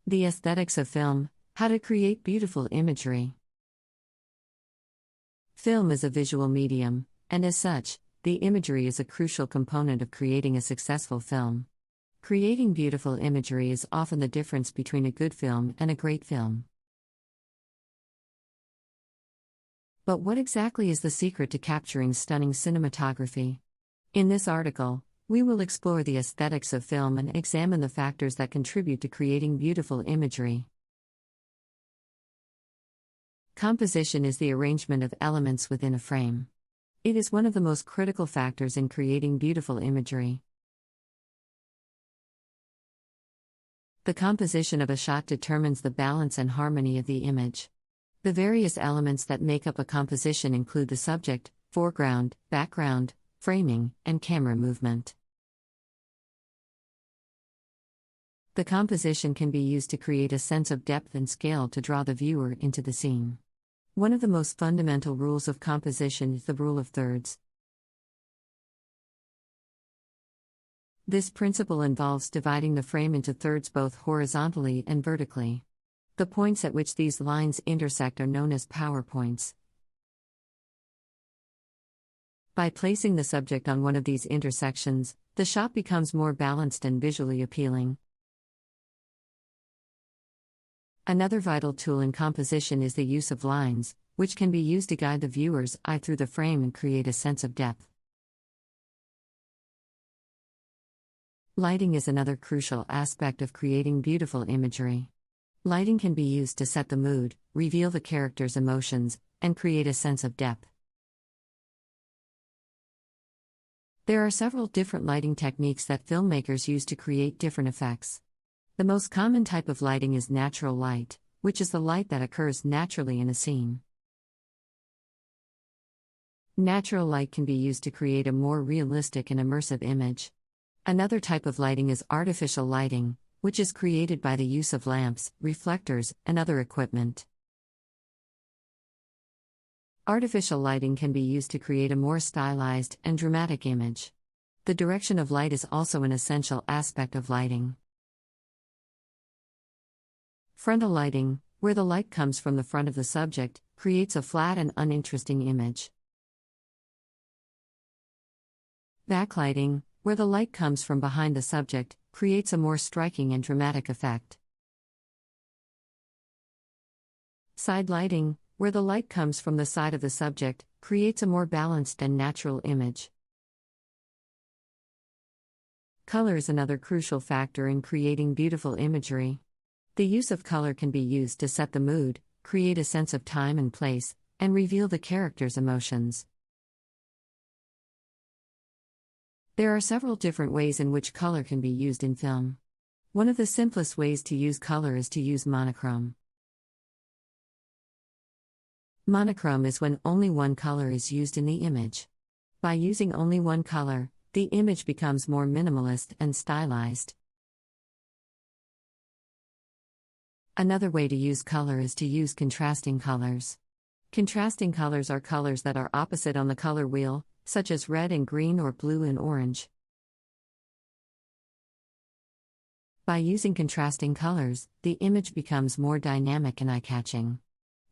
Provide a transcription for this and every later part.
The aesthetics of film, how to create beautiful imagery. Film is a visual medium, and as such, the imagery is a crucial component of creating a successful film. Creating beautiful imagery is often the difference between a good film and a great film. But what exactly is the secret to capturing stunning cinematography? In this article, we will explore the aesthetics of film and examine the factors that contribute to creating beautiful imagery. Composition is the arrangement of elements within a frame. It is one of the most critical factors in creating beautiful imagery. The composition of a shot determines the balance and harmony of the image. The various elements that make up a composition include the subject, foreground, background, framing, and camera movement. The composition can be used to create a sense of depth and scale to draw the viewer into the scene. One of the most fundamental rules of composition is the rule of thirds. This principle involves dividing the frame into thirds both horizontally and vertically. The points at which these lines intersect are known as power points. By placing the subject on one of these intersections, the shot becomes more balanced and visually appealing. Another vital tool in composition is the use of lines, which can be used to guide the viewer's eye through the frame and create a sense of depth. Lighting is another crucial aspect of creating beautiful imagery. Lighting can be used to set the mood, reveal the character's emotions, and create a sense of depth. There are several different lighting techniques that filmmakers use to create different effects. The most common type of lighting is natural light, which is the light that occurs naturally in a scene. Natural light can be used to create a more realistic and immersive image. Another type of lighting is artificial lighting, which is created by the use of lamps, reflectors, and other equipment. Artificial lighting can be used to create a more stylized and dramatic image. The direction of light is also an essential aspect of lighting. Frontal lighting, where the light comes from the front of the subject, creates a flat and uninteresting image. Backlighting, where the light comes from behind the subject, creates a more striking and dramatic effect. Side lighting, where the light comes from the side of the subject, creates a more balanced and natural image. Color is another crucial factor in creating beautiful imagery. The use of color can be used to set the mood, create a sense of time and place, and reveal the character's emotions. There are several different ways in which color can be used in film. One of the simplest ways to use color is to use monochrome. Monochrome is when only one color is used in the image. By using only one color, the image becomes more minimalist and stylized. Another way to use color is to use contrasting colors. Contrasting colors are colors that are opposite on the color wheel, such as red and green or blue and orange. By using contrasting colors, the image becomes more dynamic and eye-catching.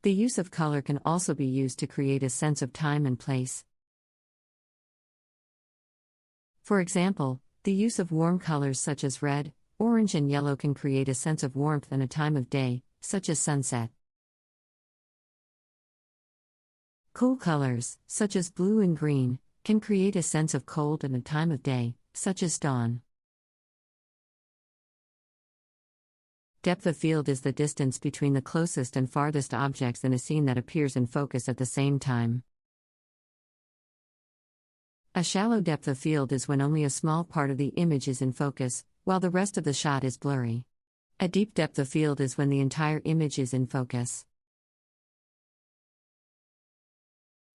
The use of color can also be used to create a sense of time and place. For example, the use of warm colors such as red, orange, and yellow can create a sense of warmth and a time of day, such as sunset. Cool colors, such as blue and green, can create a sense of cold and a time of day, such as dawn. Depth of field is the distance between the closest and farthest objects in a scene that appears in focus at the same time. A shallow depth of field is when only a small part of the image is in focus, while the rest of the shot is blurry. A deep depth of field is when the entire image is in focus.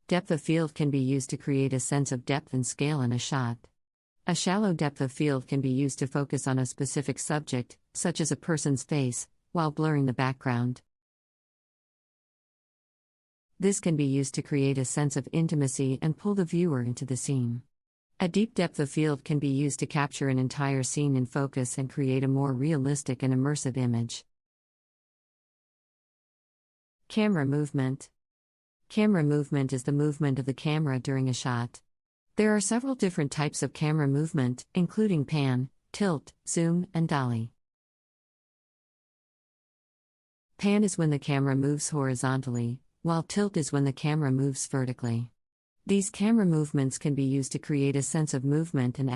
Depth of field can be used to create a sense of depth and scale in a shot. A shallow depth of field can be used to focus on a specific subject, such as a person's face, while blurring the background. This can be used to create a sense of intimacy and pull the viewer into the scene. A deep depth of field can be used to capture an entire scene in focus and create a more realistic and immersive image. Camera movement. Camera movement is the movement of the camera during a shot. There are several different types of camera movement, including pan, tilt, zoom, and dolly. Pan is when the camera moves horizontally, while tilt is when the camera moves vertically. These camera movements can be used to create a sense of movement and